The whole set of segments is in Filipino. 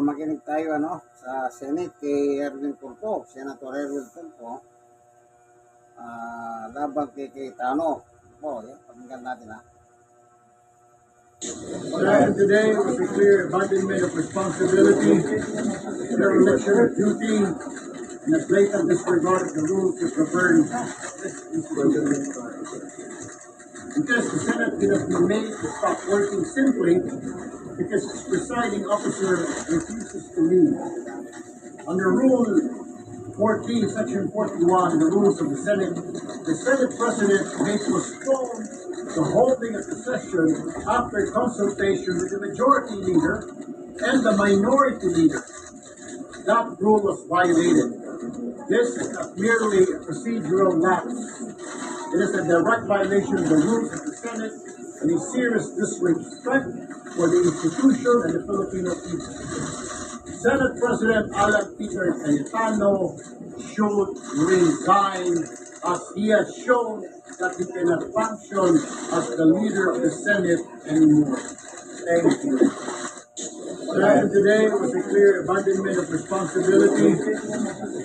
makinig tayo sa Senate kay Erwin Tulfo, Senator Erwin Tulfo, laban kay Cayetano. Yan, pakinggan natin And today we declare abandonment of responsibility, dereliction of duty, and a blatant disregard of the rules that govern this institution. Because the Senate cannot be made to stop working simply because its presiding officer refuses to leave. Under Rule 14, Section 41, the rules of the Senate President may postpone the holding of the session after consultation with the majority leader and the minority leader. That rule was violated. This is not merely a procedural lapse. It is a direct violation of the rules of the Senate and a serious disrespect for the institution and the Filipino people. Senate President Alan Peter Cayetano should resign as he has shown that he cannot function as the leader of the Senate anymore. Thank you. And today we declare abandonment of responsibility,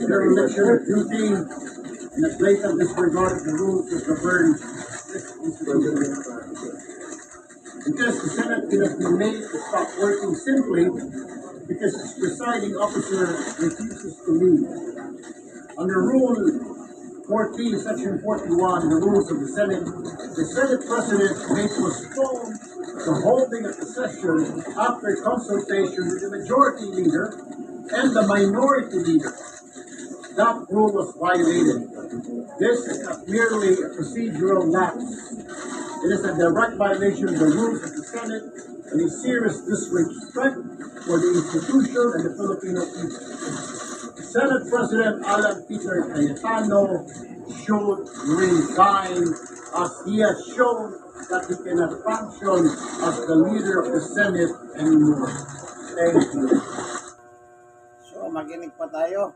dereliction of duty, and a blatant disregard of the rules that govern this institution. Because the Senate cannot be made to stop working simply because its presiding officer refuses to leave. Under Rule 14, Section 41, the rules of the Senate President may postpone the holding of the session after consultation with the majority leader and the minority leader. That rule was violated. This is not merely a procedural lapse. It is a direct violation of the rules of the Senate and a serious disrespect for the institution and the Filipino people. Senate President Alan Peter Cayetano should resign as he has shown that he cannot function as the leader of the Senate anymore. Thank you. So, makinig pa tayo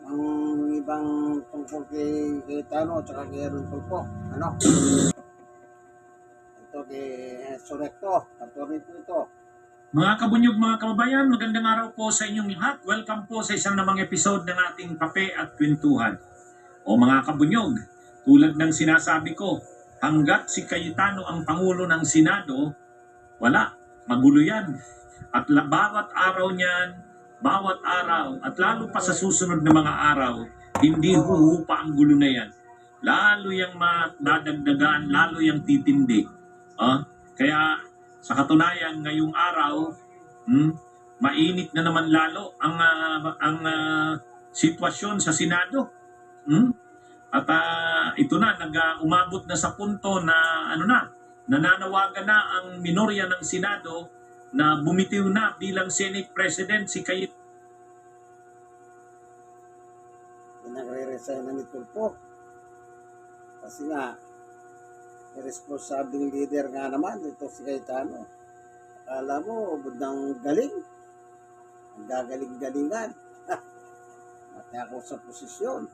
ng ibang tungkol kay Cayetano at saka kay Erwin Tulfo. Ito kay Sorecto, Atty. po ito. Mga kabunyog, mga kababayan, magandang araw po sa inyong lahat. Welcome po sa isang namang episode ng ating Kape at Kwentuhan. O mga kabunyog, tulad ng sinasabi ko, hanggat si Cayetano ang Pangulo ng Senado, wala, magulo yan. At bawat araw niyan, bawat araw, at lalo pa sa susunod na mga araw, hindi huhupa ang gulo na yan. Lalo yung madadagdagan, lalo yung titindi. Kaya sa katunayan, ngayong araw, mainit na naman lalo ang sitwasyon sa Senado. At ito na, umabot na sa punto na nananawagan na ang minorya ng Senado na bumitiw na bilang Senate President si Cayetano. Nagre-resign na ni Tulfo. Kasi nga, irresponsibleng leader nga naman ito si Cayetano. Akala mo, budang galing. Ang gagaling-galingan. Matako sa posisyon.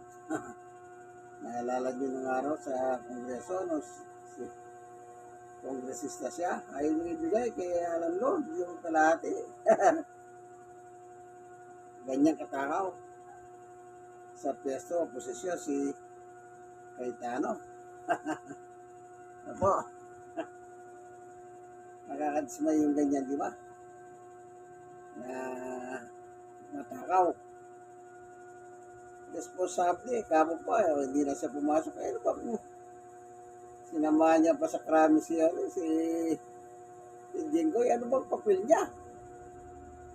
Naalala niyo nung araw sa Kongreso, si kongresista siya, ayaw nyo ibigay kay Alan Lord, yung kalahati. Ganyan katakaw. Sa pwesto, posisyon, si Cayetano. Apo, nakakadismay yung ganyan, di ba? Na matakaw. Responsable, kamo pa, hindi na siya pumasok. Ano ba po? Sinamahan niya pa sa krami si Jinggoy. Ano bang papel niya?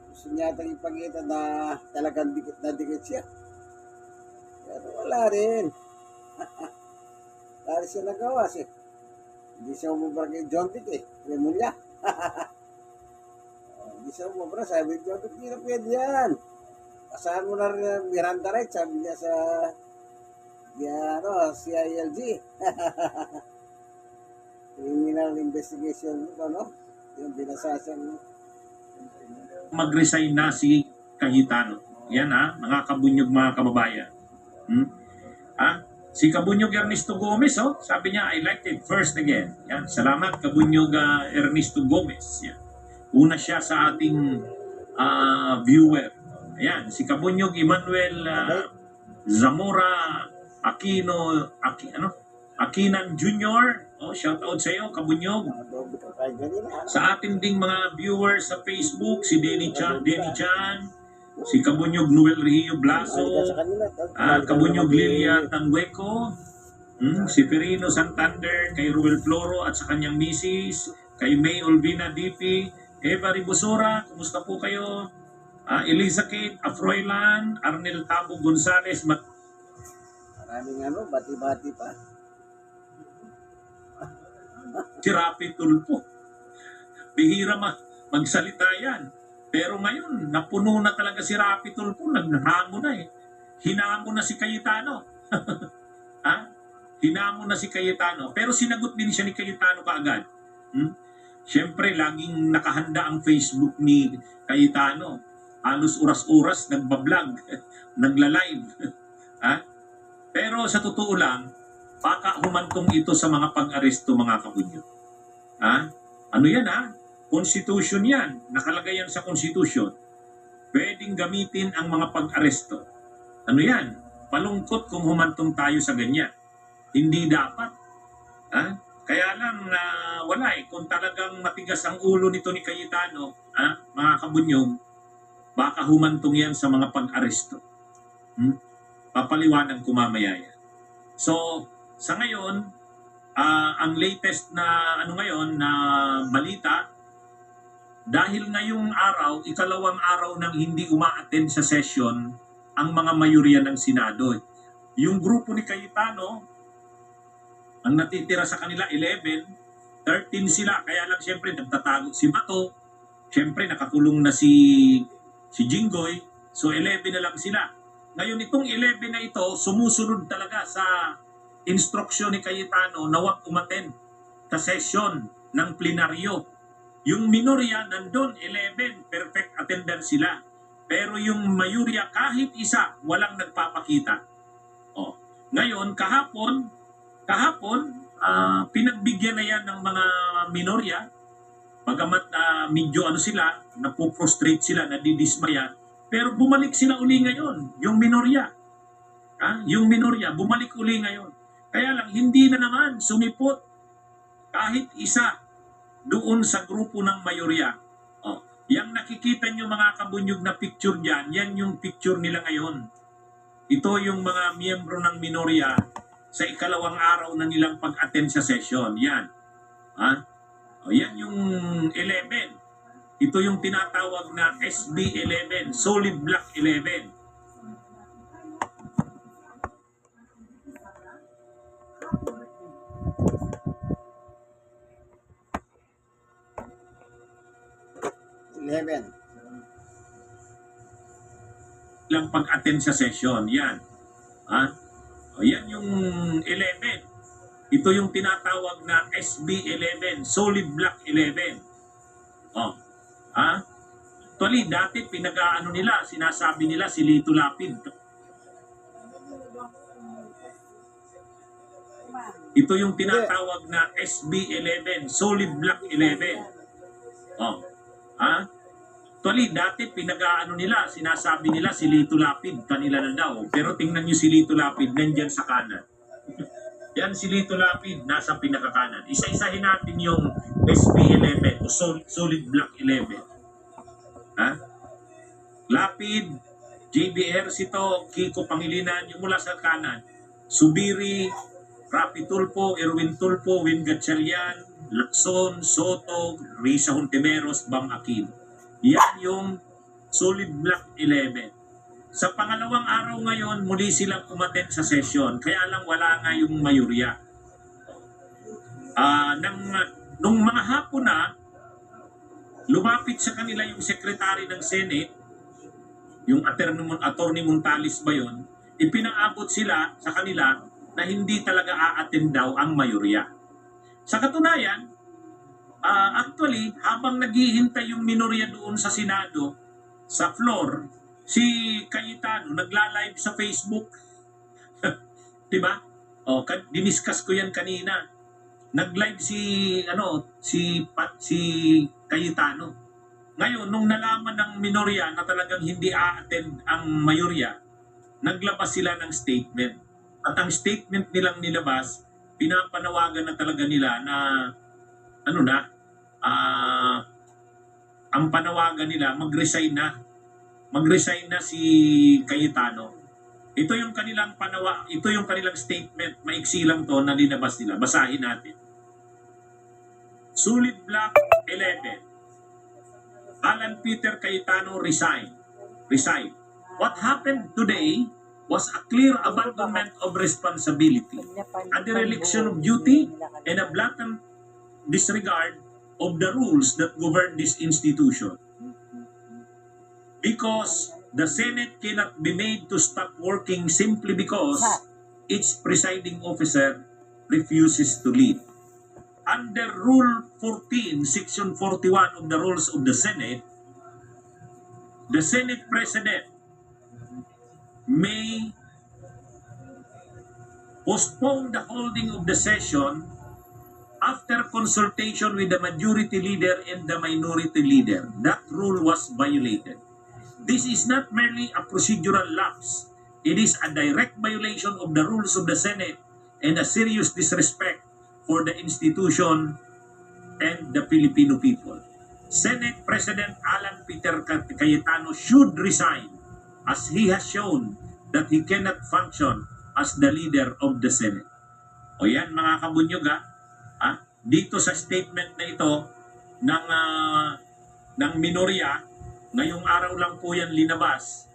Gusto niya itang ipagkita na talagang dikit na dikit siya. Pero wala rin. Wala rin siya nagawa siya. Hindi siya umubra kay John Dick Remulla. Hindi siya umubra. Sabi John Dick, hindi na pwede yan. Asahan mo na rin Miranda Rights, sabi niya sa CILG. Criminal investigation, yung binasa siyang Mag-resign na si Cayetano. Yan mga kabunyog, mga kababayan. Si Kabunyog Ernesto Gomez, sabi niya, I liked it first again. Yan, salamat Kabunyog Ernesto Gomez. Yan. Una siya sa ating viewer. Ayan, si Kabunyog Emmanuel Zamora Akinan Jr. Shout out sa iyo, Kabunyog. Nakadoble ka tayo ganina. Sa ating ding mga viewers sa Facebook, si Denny Chan, si Kabunyog Noel Rio Blaso, Kabunyog Lilia Tangueco, si Perino Santander, kay Ruel Floro at sa kanyang misis, kay May Olvina DP, Eva Ribusora, kumusta po kayo? Eliza Kate Afroylan, Arnel Tabo Gonzales, Maraming bati-bati pa. si Rapi Tulpo. Bihira magsalita yan. Pero ngayon, napuno na talaga si Rapi Tulpo, naghamon na eh. Hinamon na si Cayetano. Hinamon na si Cayetano. Pero sinagot din siya ni Cayetano kaagad. Siyempre, laging nakahanda ang Facebook ni Cayetano. Halos oras-oras, nagbablog, nagla-live. Pero sa totoo lang, baka humantong ito sa mga pag-aresto, mga kabunyo. Ano yan Constitution yan. Nakalagay yan sa Constitution. Pwedeng gamitin ang mga pag-aresto. Ano yan? Palungkot kung humantong tayo sa ganyan. Hindi dapat. Kaya lang wala kung talagang matigas ang ulo nito ni Cayetano, mga kabunyog, baka humantong yan sa mga pag-aresto. Papaliwanag ko mamaya yan. So, sa ngayon, ang latest na na balita, dahil ngayong araw, ikalawang araw nang hindi uma-attend sa session ang mga mayorya ng Senado. Yung grupo ni Cayetano, ang natitira sa kanila 11, 13 sila. Kaya lang siyempre nagtatago si Bato. Siyempre nakakulong na si Jinggoy. So 11 na lang sila. Ngayon itong 11 na ito, sumusunod talaga sa instruksyon ni Cayetano na huwag umattend sa session ng plenaryo. Yung minorya nandun, 11, perfect attendance sila. Pero yung mayorya kahit isa, walang nagpapakita. Ngayon, kahapon, pinagbigyan na yan ng mga minorya. Bagamat medyo sila, napoprostrate sila, nadidismaya. Pero bumalik sila uli ngayon, yung minorya. Yung minorya, bumalik uli ngayon. Kaya lang, hindi na naman sumipot kahit isa doon sa grupo ng mayorya. Yang nakikita nyo mga kabunyog na picture dyan, yan yung picture nila ngayon. Ito yung mga miyembro ng minorya sa ikalawang araw na nilang pag-attend sa session. Yan. Yan yung 11. Ito yung tinatawag na SB 11, Solid Block 11. Lang pag-attend sa session. Yan. Yan yung 11. Ito yung tinatawag na SB 11, Solid Block 11. Actually, dati pinag-aano nila, sinasabi nila si Lito Lapid. Ito yung tinatawag na SB 11, Solid Block 11. Actually, dati pinag-aano nila, sinasabi nila si Lito Lapid, kanila na daw. Pero tingnan nyo si Lito Lapid, nandyan sa kanan. Yan si Lito Lapid, nasa pinakakanan. Isa-isahin natin yung SB 11 o Solid Block 11. Lapid, JBR Sito, Kiko Pangilinan, yung mula sa kanan. Subiri, Rapi Tulpo, Erwin Tulpo, Win Gatchalian, Lacson, Soto, Risa Hontiveros, Bam Aquino. Yan yung Solid Block 11. Sa pangalawang araw ngayon, muli silang umattend sa session. Kaya lang wala nga yung mayorya. Nung mga hapon na, lumapit sa kanila yung sekretary ng Senate, yung Attorney Montales ba yun, ipinaabot sila sa kanila na hindi talaga a-attend daw ang mayorya. Sa katunayan, actually, habang naghihintay yung minorya doon sa Senado, sa floor, si Cayetano nagla-live sa Facebook. Diba? Diniscuss ko yan kanina. Nag-live si Cayetano. Ngayon, nung nalaman ng minorya na talagang hindi a-attend ang mayorya, naglabas sila ng statement. At ang statement nilang nilabas, pinapanawagan na talaga nila na ano na, ang panawagan nila, mag-resign na. Mag-resign na si Cayetano. Ito yung kanilang ito yung kanilang statement, maiksi lang to na linabas nila. Basahin natin. Sulit Block 11. Alan Peter Cayetano resign. What happened today was a clear abandonment of responsibility, a dereliction of duty, and a blatant disregard of the rules that govern this institution. Because the Senate cannot be made to stop working simply because its presiding officer refuses to lead. Under Rule 14, Section 41 of the Rules of the Senate President may postpone the holding of the session after consultation with the majority leader and the minority leader. That rule was violated. This is not merely a procedural lapse. It is a direct violation of the rules of the Senate and a serious disrespect for the institution and the Filipino people. Senate President Alan Peter Cayetano should resign as he has shown that he cannot function as the leader of the Senate. O yan mga kabunyog dito sa statement na ito ng minorya, ngayong araw lang po yan linabas.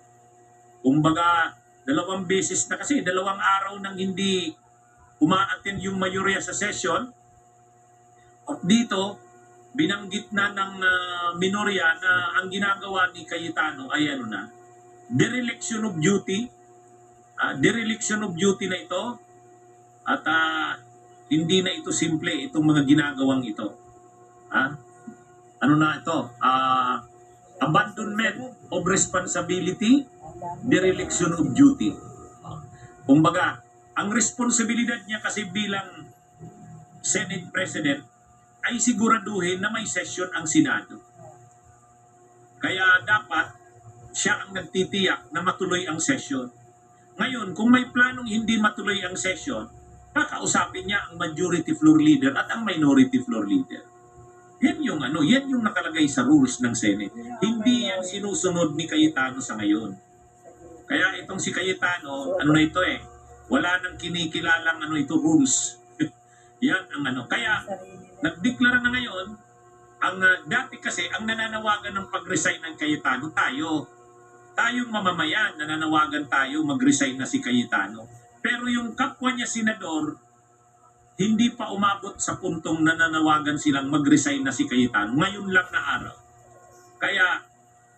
Kumbaga, 2 beses na kasi, 2 araw nang hindi uma-attend yung mayorya sa session. At dito, binanggit na ng minorya na ang ginagawa ni Cayetano ay dereliction of duty. Dereliction of duty na ito. At hindi na ito simple, itong mga ginagawang ito. Ano na ito? Abandonment of responsibility, dereliction of duty. Kumbaga, ang responsibilidad niya kasi bilang Senate President ay siguraduhin na may session ang Senado. Kaya dapat siya ang nagtitiyak na matuloy ang session. Ngayon, kung may planong hindi matuloy ang session, kakausapin niya ang majority floor leader at ang minority floor leader. Yan yung nakalagay sa rules ng Senate. Hindi yan sinusunod ni Cayetano sa ngayon. Kaya itong si Cayetano, wala nang kinikilalang rules. Yan ang Kaya, nagdeklara na ngayon, dati kasi, ang nananawagan ng pag-resign ng Cayetano, tayong mamamayan, nananawagan tayo, mag-resign na si Cayetano. Pero yung kapwa niya senador, hindi pa umabot sa puntong nananawagan silang mag-resign na si Cayetano. Ngayon lang na araw. Kaya,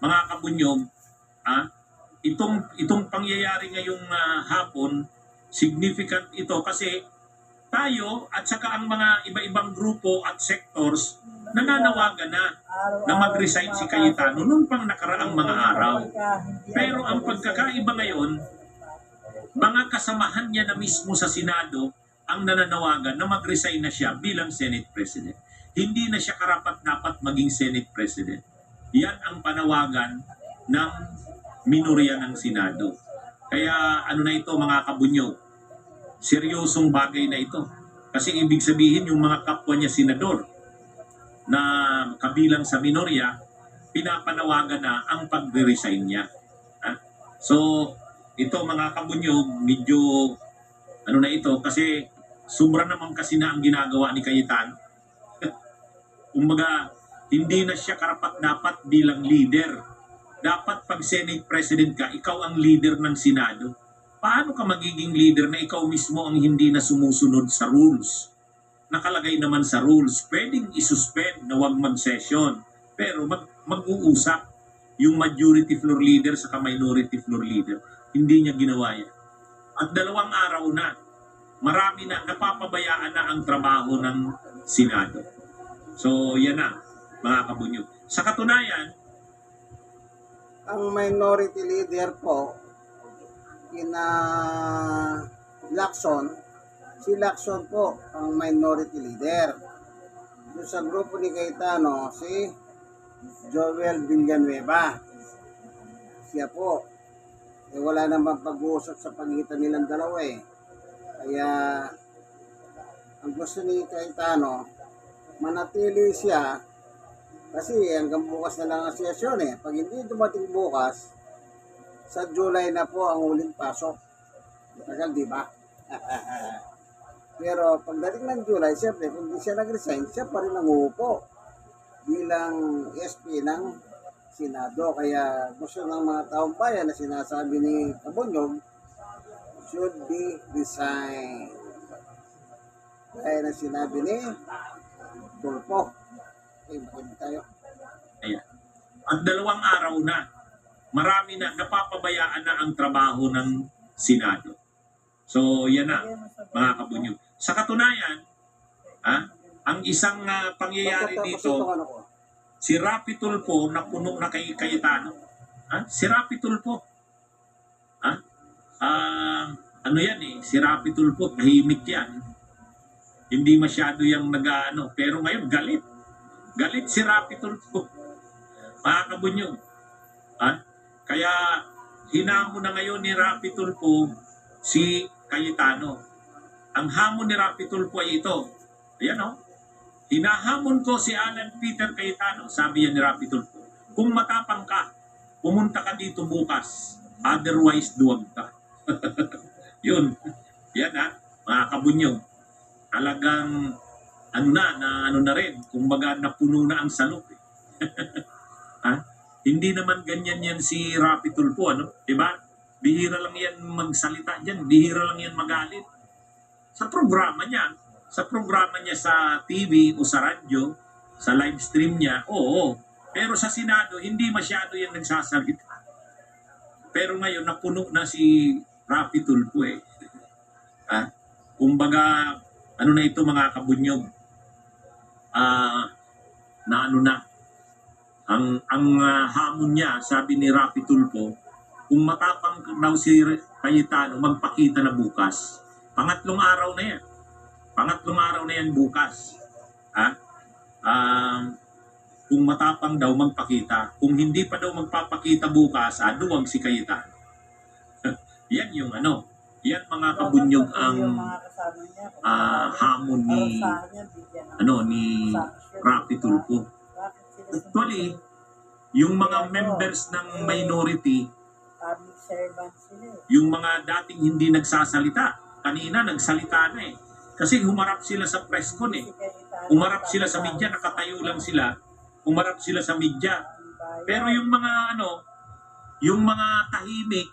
mga kabunyog, itong pangyayari ngayong hapon, significant ito kasi tayo at saka ang mga iba-ibang grupo at sectors nananawagan na mag-resign si Cayetano noong pang nakaraang mga araw. Pero ang pagkakaiba ngayon, mga kasamahan niya na mismo sa Senado ang nananawagan na mag-resign na siya bilang Senate President. Hindi na siya karapat-dapat maging Senate President. Yan ang panawagan ng minorya ng Senado. Kaya ito mga kabunyog, seryosong bagay na ito. Kasi ibig sabihin yung mga kapwa niya senador na kabilang sa minorya, pinapanawagan na ang pag-resign niya. So, ito mga kabunyog, medyo ito kasi sobra naman kasi na ang ginagawa ni Cayetano. Kumbaga, hindi na siya karapat-dapat bilang leader. Dapat pag Senate President ka, ikaw ang leader ng Senado. Paano ka magiging leader na ikaw mismo ang hindi na sumusunod sa rules? Nakalagay naman sa rules, pwedeng isuspend na wag mag-session. Pero mag-uusap yung majority floor leader sa minority floor leader. Hindi niya ginawa yan. At 2 araw na, marami na, napapabayaan na ang trabaho ng Senado. So, yan na, mga kabunyog. Sa katunayan, ang minority leader po, Lacson, si Lacson po ang minority leader. Doon sa grupo ni Cayetano, si Joel Villanueva. Siya po. Wala namang pag-uusap sa pagitan nilang dalawa eh. Kaya ang gusto ni Cayetano, manatili siya kasi hanggang bukas na lang ang sesyon eh. Pag hindi dumating bukas, sa July na po ang huling pasok. Tagal, di ba? Pero pagdating ng July, siyempre, kung hindi siya nag-resign, siya pa rin ang uupo bilang SP ng Senado. Kaya gusto ng mga taong bayan na sinasabi ni Cabonyog, should be resigned. Kaya na sinabi ni Tulfo. Okay, makinig tayo. Ayan. At 2 araw na, marami na napapabayaan na ang trabaho ng Senado. So, yan na, mga kabunyog. Sa katunayan, ang isang pangyayari dito, si Rapi Tulfo na puno na kay Cayetano. Si Rapi Tulfo. Ano yan eh, si Rapi Tulfo, tahimik yan. Hindi masyado yung nag-ano. Pero ngayon, galit. Galit si Rapi Tulfo. Mga kabunyog. Kaya, hinamon na ngayon ni Rapi Tulfo si Cayetano. Ang hamon ni Rapi Tulfo ay ito. Ayan o. Hinahamon ko si Alan Peter Cayetano, sabi yan ni Rapi Tulfo. Kung matapang ka, pumunta ka dito bukas. Otherwise, duwag ka. Yun. Yan mga kabunyog. Talagang ano na rin, kumbaga napuno na ang salok. Hindi naman ganyan yan si Rapi Tulfo, diba? Bihira lang yan magsalita dyan, bihira lang yan magalit. Sa programa niya sa TV o sa radyo, sa live stream niya, oo. Pero sa Senado, hindi masyado yan nagsasalita. Pero ngayon, napuno na si Rapi Tulfo eh. Kumbaga, ano na ito mga kabunyog? Ang hamon niya, sabi ni Rapi Tulfo, kung matapang daw si Cayetano, magpakita na bukas. Pangatlong araw na yan. Pangatlong araw na yan bukas. Kung matapang daw magpakita. Kung hindi pa daw magpapakita bukas, duwag si Cayetano. Yan yung yan mga kabunyog ang hamon ni Rapi Tulfo. Actually, yung mga members ng minority, yung mga dating hindi nagsasalita, kanina nagsalita na eh. Kasi humarap sila sa press con eh. Humarap sila sa media, nakatayo lang sila. Humarap sila sa media. Pero yung mga yung mga tahimik,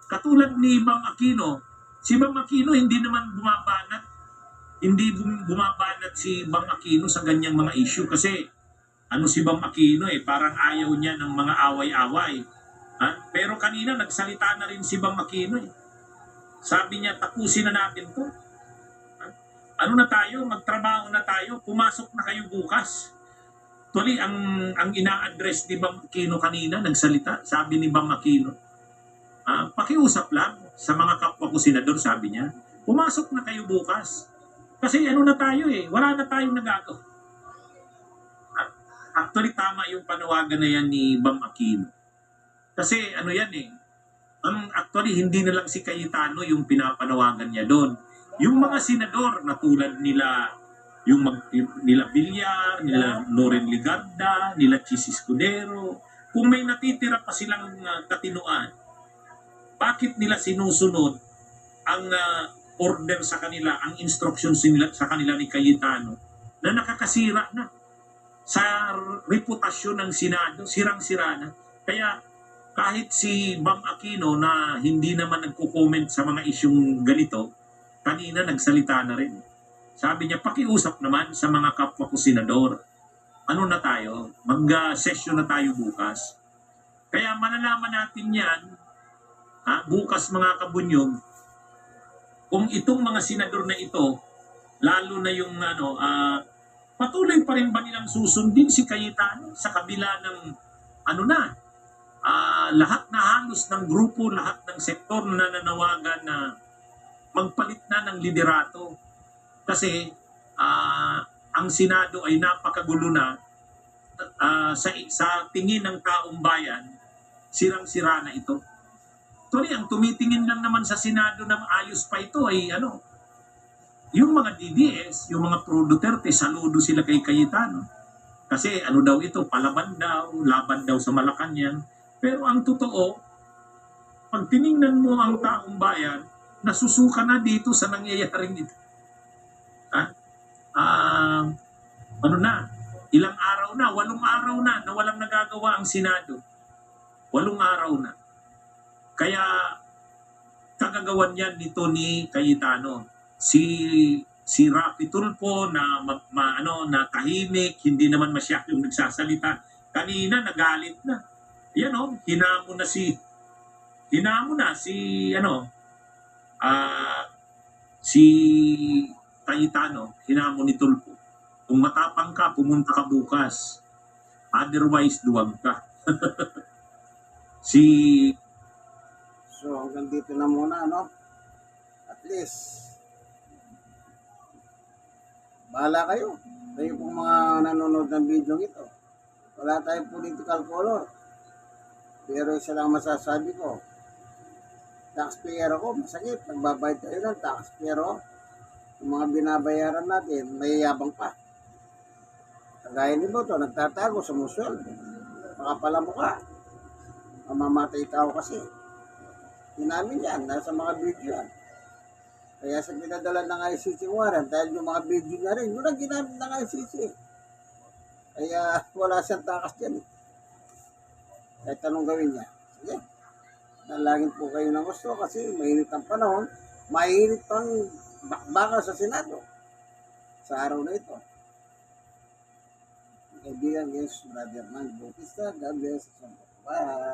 katulad ni Bam Aquino, si Bam Aquino hindi naman bumabanat. Hindi bumabanat si Bam Aquino sa ganyang mga issue kasi si Bam Aquino eh, parang ayaw niya ng mga away-away. Pero kanina nagsalita na rin si Bam Aquino eh. Sabi niya, tapusin na natin to. Ano na tayo? Magtrabaho na tayo. Pumasok na kayo bukas. Actually, ang ina-address ni Bam Aquino kanina, nagsalita, sabi ni Bam Aquino, pakiusap lang sa mga kapwa ko senador, sabi niya, pumasok na kayo bukas. Kasi na tayo eh, wala na tayong nagagawa. Actually, tama yung panawagan na yan ni Bam Aquino. Kasi yan eh, actually hindi na lang si Cayetano yung pinapanawagan niya doon. Yung mga senador na tulad nila, nila Villar, nila Loren Legarda, nila Chis Escudero, kung may natitira pa silang katinuan, bakit nila sinusunod ang order sa kanila, ang instructions sa kanila ni Cayetano na nakakasira na sa reputasyon ng Senado, sirang-sira na. Kaya kahit si Bam Aquino na hindi naman nagko-comment sa mga isyong ganito, kanina nagsalita na rin. Sabi niya, pakiusap naman sa mga kapwa ko senador. Ano na tayo? Mag-session na tayo bukas. Kaya malalaman natin yan, bukas mga kabunyog, kung itong mga senador na ito, lalo na yung patuloy pa rin ba nilang susundin si Cayetano sa kabila ng lahat na halos ng grupo, lahat ng sektor na nananawagan na magpalit na ng liderato. Kasi ang Senado ay napakagulo na sa tingin ng taong bayan, sirang-sira na ito. Tuloy, ang tumitingin lang naman sa Senado ng ayos pa ito ay yung mga DDS, yung mga pro Duterte, saludo sila kay Cayetano. Kasi daw ito, palaban daw, laban daw sa Malacanang. Pero ang totoo, pag tiningnan mo ang taong bayan, nasusuka na dito sa nangyayaring ito. Ilang araw na, 8 araw na walang nagagawa ang Senado. 8 araw na. Kaya kagagawan yan nito ni Cayetano. Si Rapi Tulfo na na tahimik, hindi naman masyadong nagsasalita. Kanina nagalit na. Yan hinamo na si Cayetano, hinamo ni Tulfo. Kung matapang ka, pumunta ka bukas. Otherwise, luwag ka. So hanggang dito na muna, no? At least, bahala kayo. Kayo pong mga nanonood ng video ito. Wala tayong political color. Pero isa lang masasabi ko, taxpayer ako, masakit. Nagbabayad tayo ng tax. Pero, yung mga binabayaran natin, may yabang pa. Kagaya ni Boto, nagtatago sa muswel. Makapala mo ka. Mamamatay tao kasi. Hinamin yan, nasa mga video yan. Kaya sa pinadala ng ICC warrant, dahil yung mga video na rin, yun ang ginamit ng ICC. Kaya wala siyang takas dyan. Kahit anong gawin niya. Sige. Nalangin po kayo ng gusto kasi mainit ang panahon. Mainit pang bakbaka sa Senado sa araw na ito. Kaibigan, yes, Brother Man Bautista, God bless. Bye.